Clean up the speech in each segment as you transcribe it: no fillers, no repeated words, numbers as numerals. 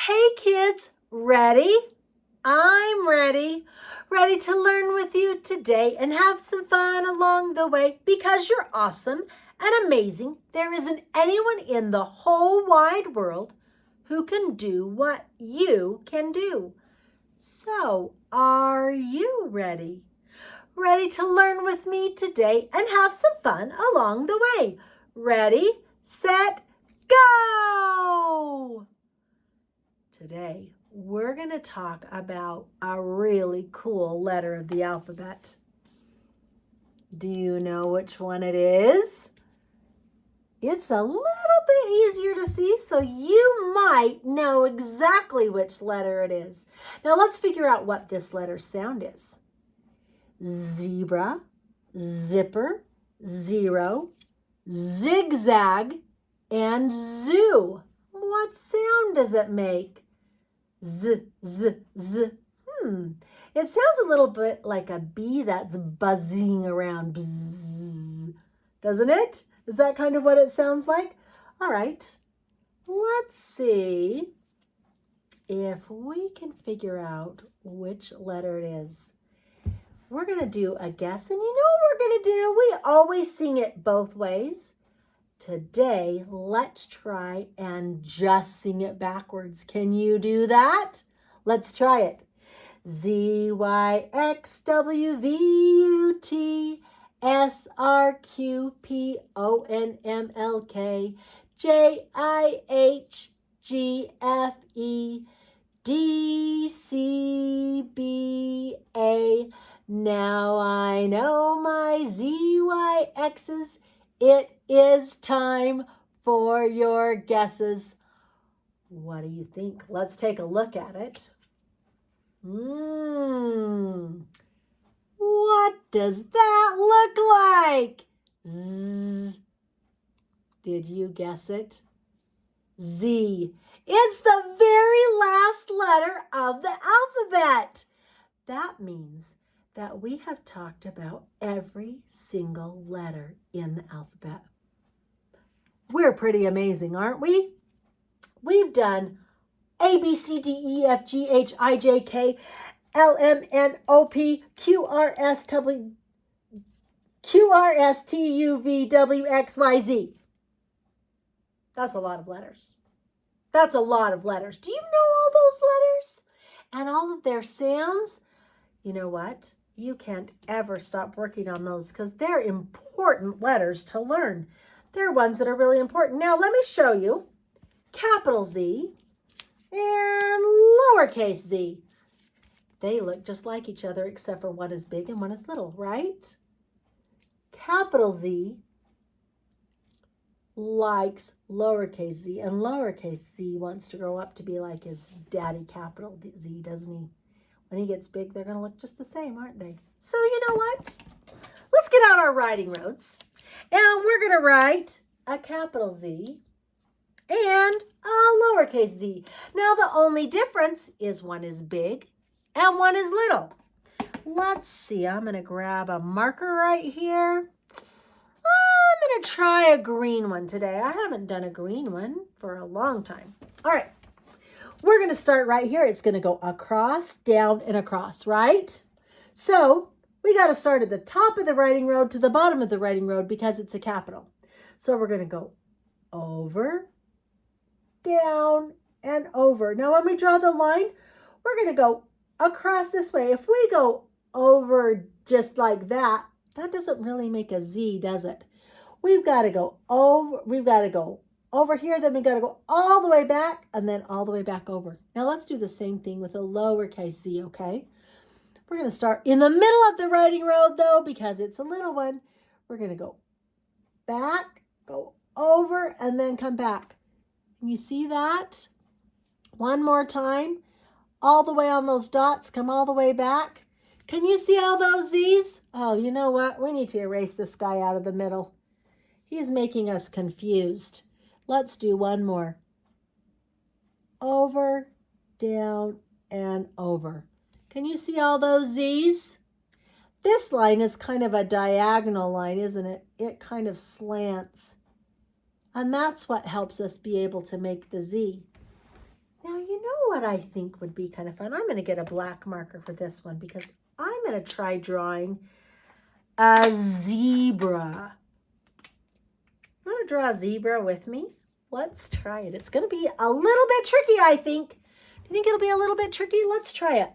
Hey kids, ready? I'm ready. Ready to learn with you today and have some fun along the way because you're awesome and amazing. There isn't anyone in the whole wide world who can do what you can do. So, are you ready? Ready to learn with me today and have some fun along the way? Ready, set, go! Today, we're going to talk about a really cool letter of the alphabet. Do you know which one it is? It's a little bit easier to see, so you might know exactly which letter it is. Now let's figure out what this letter sound is. Zebra, zipper, zero, zigzag, and zoo. What sound does it make? Z, z, z. It sounds a little bit like a bee that's buzzing around. Bzz, doesn't it? Is that kind of what it sounds like? All right. Let's see if we can figure out which letter it is. We're going to do a guess, and you know what we're going to do? We always sing it both ways. Today, let's try and just sing it backwards. Can you do that? Let's try it. ZYXWVT, Now I know my ZYXs. It is time for your guesses. What do you think? Let's take a look at it. What does that look like? Z. Did you guess it? Z. It's the very last letter of the alphabet. That means that we have talked about every single letter in the alphabet. We're pretty amazing, aren't we? We've done A, B, C, D, E, F, G, H, I, J, K, L, M, N, O, P, Q, R, S, T, U, V, W, X, Y, Z. That's a lot of letters. That's a lot of letters. Do you know all those letters and all of their sounds? You know what? You can't ever stop working on those because they're important letters to learn. They're ones that are really important. Now, let me show you capital Z and lowercase z. They look just like each other except for one is big and one is little, right? Capital Z likes lowercase z, and lowercase z wants to grow up to be like his daddy capital Z, doesn't he? When he gets big, they're going to look just the same, aren't they? So you know what? Let's get out our writing roads, and we're going to write a capital Z and a lowercase z. Now, the only difference is one is big and one is little. Let's see. I'm going to grab a marker right here. I'm going to try a green one today. I haven't done a green one for a long time. All right. We're going to start right here. It's going to go across, down, and across, right? So we got to start at the top of the writing road to the bottom of the writing road because it's a capital. So we're going to go over, down, and over. Now, when we draw the line, we're going to go across this way. If we go over just like that, that doesn't really make a Z, does it? We've got to go over, over here, then we got to go all the way back and then all the way back over. Now let's do the same thing with a lowercase z, okay? We're going to start in the middle of the writing road though because it's a little one. We're going to go back, go over, and then come back. Can you see that? One more time. All the way on those dots, come all the way back. Can you see all those Z's? Oh, you know what? We need to erase this guy out of the middle. He's making us confused. Let's do one more. Over, down, and over. Can you see all those Z's? This line is kind of a diagonal line, isn't it? It kind of slants. And that's what helps us be able to make the Z. Now, you know what I think would be kind of fun? I'm going to get a black marker for this one because I'm going to try drawing a zebra. You want to draw a zebra with me? Let's try it. It's going to be a little bit tricky, I think. Do you think it'll be a little bit tricky? Let's try it.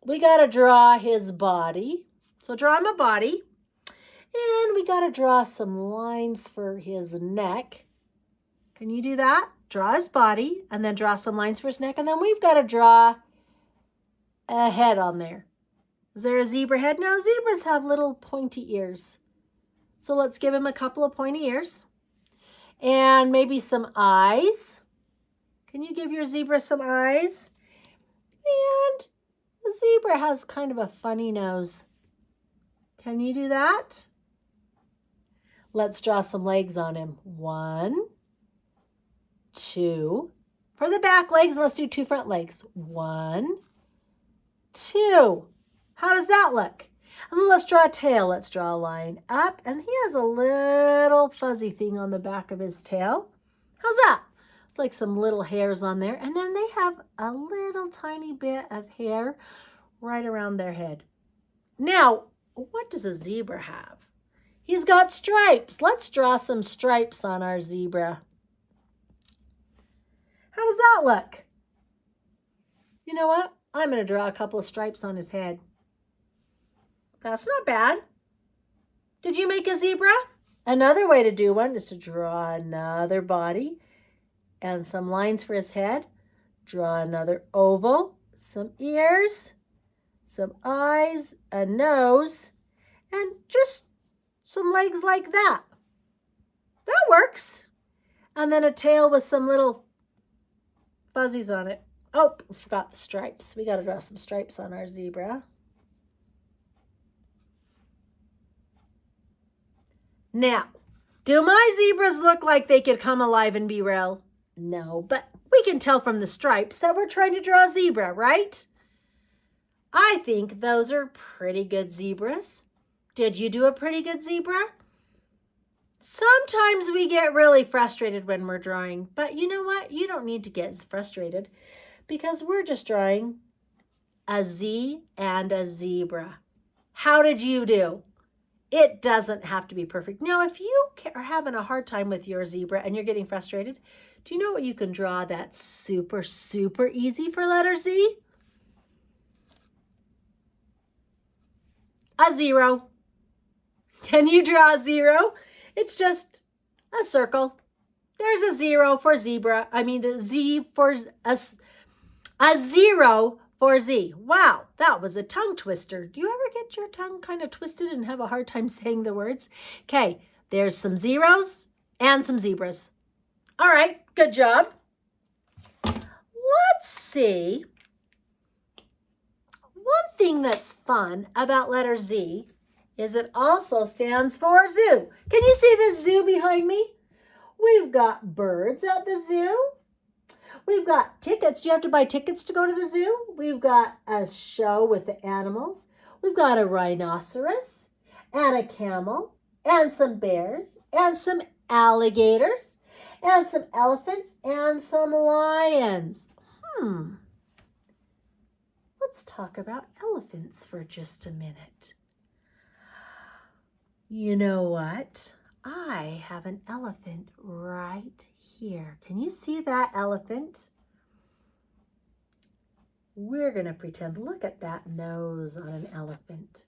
We got to draw his body. So draw him a body. And we got to draw some lines for his neck. Can you do that? Draw his body and then draw some lines for his neck. And then we've got to draw a head on there. Is there a zebra head? Now, zebras have little pointy ears. So let's give him a couple of pointy ears. And maybe some eyes. Can you give your zebra some eyes? And the zebra has kind of a funny nose. Can you do that? Let's draw some legs on him. 1, 2. For the back legs, let's do 2 front legs. 1, 2. How does that look? And then let's draw a tail. Let's draw a line up. And he has a little fuzzy thing on the back of his tail. How's that? It's like some little hairs on there. And then they have a little tiny bit of hair right around their head. Now, what does a zebra have? He's got stripes. Let's draw some stripes on our zebra. How does that look? You know what? I'm going to draw a couple of stripes on his head. That's not bad. Did you make a zebra? Another way to do one is to draw another body and some lines for his head. Draw another oval, some ears, some eyes, a nose, and just some legs like that. That works. And then a tail with some little fuzzies on it. Oh, forgot the stripes. We got to draw some stripes on our zebra. Now, do my zebras look like they could come alive and be real? No, but we can tell from the stripes that we're trying to draw a zebra, right? I think those are pretty good zebras. Did you do a pretty good zebra? Sometimes we get really frustrated when we're drawing, but you know what? You don't need to get frustrated because we're just drawing a Z and a zebra. How did you do? It doesn't have to be perfect. Now, if you are having a hard time with your zebra and you're getting frustrated, do you know what you can draw that's super, super easy for letter Z? A zero. Can you draw a zero? It's just a circle. There's a zero for zebra. I mean, a Z for a zero for Z. Wow, that was a tongue twister. Do you ever get your tongue kind of twisted and have a hard time saying the words? Okay, there's some zeros and some zebras. All right, good job. Let's see. One thing that's fun about letter Z is it also stands for zoo. Can you see the zoo behind me? We've got birds at the zoo. We've got tickets. Do you have to buy tickets to go to the zoo? We've got a show with the animals. We've got a rhinoceros and a camel and some bears and some alligators and some elephants and some lions. Let's talk about elephants for just a minute. You know what? I have an elephant right here. Can you see that elephant? We're going to pretend, look at that nose on an elephant.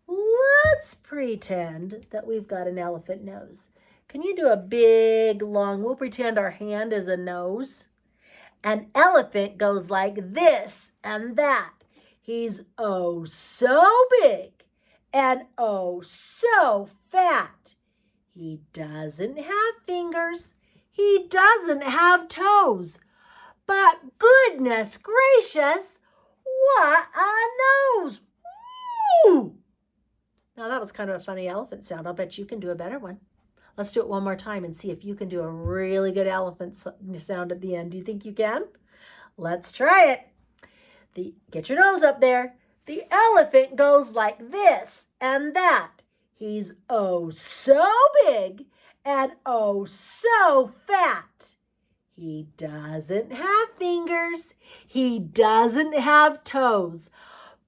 Let's pretend that we've got an elephant nose. Can you do a big, long, we'll pretend our hand is a nose. An elephant goes like this and that. He's oh so big and oh so fat. He doesn't have fingers. He doesn't have toes. But goodness gracious, what a nose! Woo! Now that was kind of a funny elephant sound. I'll bet you can do a better one. Let's do it one more time and see if you can do a really good elephant sound at the end. Do you think you can? Let's try it. Get your nose up there. The elephant goes like this and that. He's oh so big and oh so fat. He doesn't have fingers. He doesn't have toes.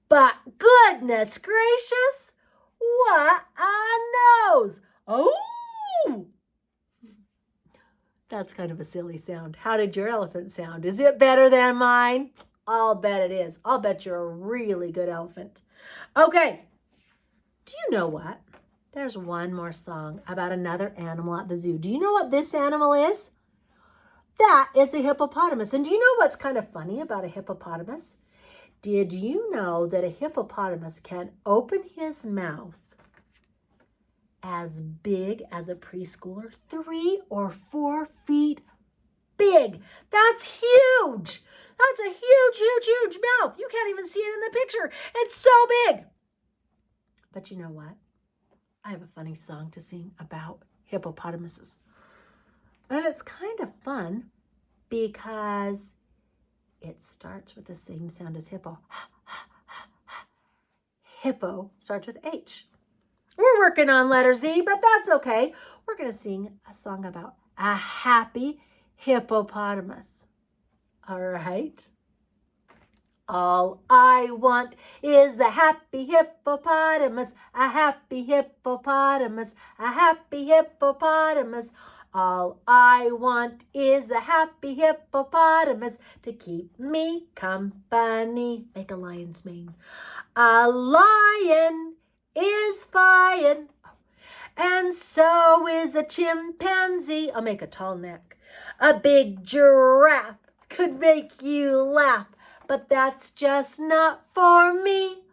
But goodness gracious, what a nose! Oh! That's kind of a silly sound. How did your elephant sound? Is it better than mine? I'll bet it is. I'll bet you're a really good elephant. Okay. Do you know what? There's one more song about another animal at the zoo. Do you know what this animal is? That is a hippopotamus. And do you know what's kind of funny about a hippopotamus? Did you know that a hippopotamus can open his mouth as big as a preschooler, 3 or 4 feet big? That's huge. That's a huge mouth. You can't even see it in the picture. It's so big. But you know what? I have a funny song to sing about hippopotamuses. And it's kind of fun because it starts with the same sound as hippo. Hippo starts with H. We're working on letter Z, but that's okay. We're going to sing a song about a happy hippopotamus. All right? All I want is a happy hippopotamus, a happy hippopotamus, a happy hippopotamus. All I want is a happy hippopotamus to keep me company. Make a lion's mane. A lion is fine, and so is a chimpanzee. I'll make a tall neck. A big giraffe could make you laugh, but that's just not for me.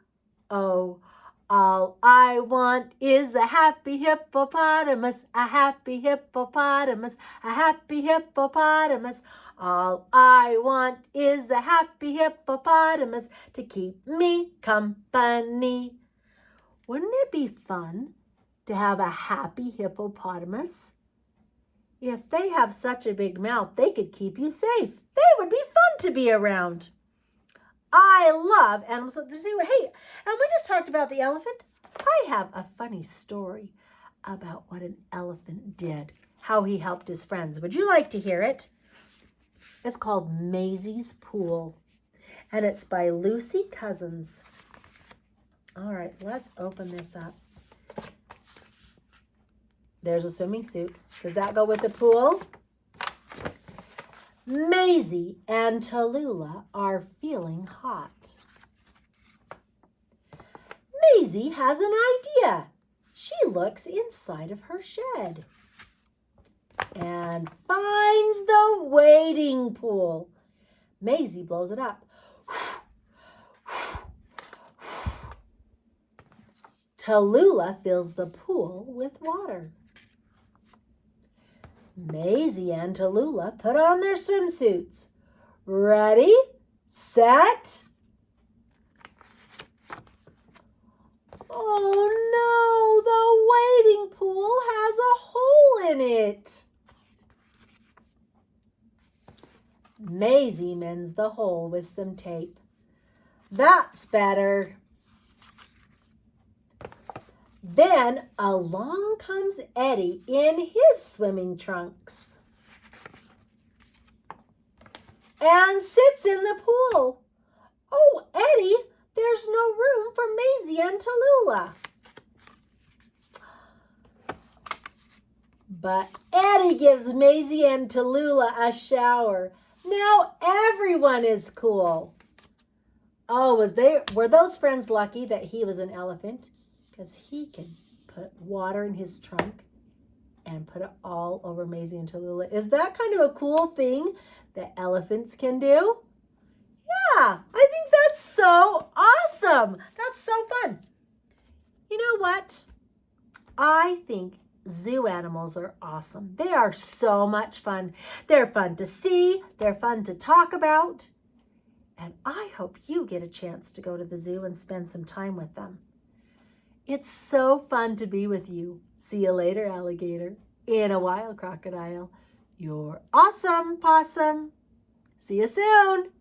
Oh, all I want is a happy hippopotamus, a happy hippopotamus, a happy hippopotamus. All I want is a happy hippopotamus to keep me company. Wouldn't it be fun to have a happy hippopotamus? If they have such a big mouth, they could keep you safe. They would be fun to be around. I love animals at the zoo. Hey, and we just talked about the elephant. I have a funny story about what an elephant did, how he helped his friends. Would you like to hear it? It's called Maisie's Pool, and it's by Lucy Cousins. All right, let's open this up. There's a swimming suit. Does that go with the pool? Maisie and Tallulah are feeling hot. Maisie has an idea. She looks inside of her shed and finds the wading pool. Maisie blows it up. Tallulah fills the pool with water. Maisie and Tallulah put on their swimsuits. Ready, set. Oh no, the wading pool has a hole in it. Maisie mends the hole with some tape. That's better. Then along comes Eddie in his swimming trunks and sits in the pool. Oh, Eddie, there's no room for Maisie and Tallulah. But Eddie gives Maisie and Tallulah a shower. Now everyone is cool. Oh, were those friends lucky that he was an elephant? Because he can put water in his trunk and put it all over Maisie and Tallulah. Is that kind of a cool thing that elephants can do? Yeah, I think that's so awesome. That's so fun. You know what? I think zoo animals are awesome. They are so much fun. They're fun to see. They're fun to talk about. And I hope you get a chance to go to the zoo and spend some time with them. It's so fun to be with you. See you later, alligator. In a while, crocodile. You're awesome, possum. See you soon.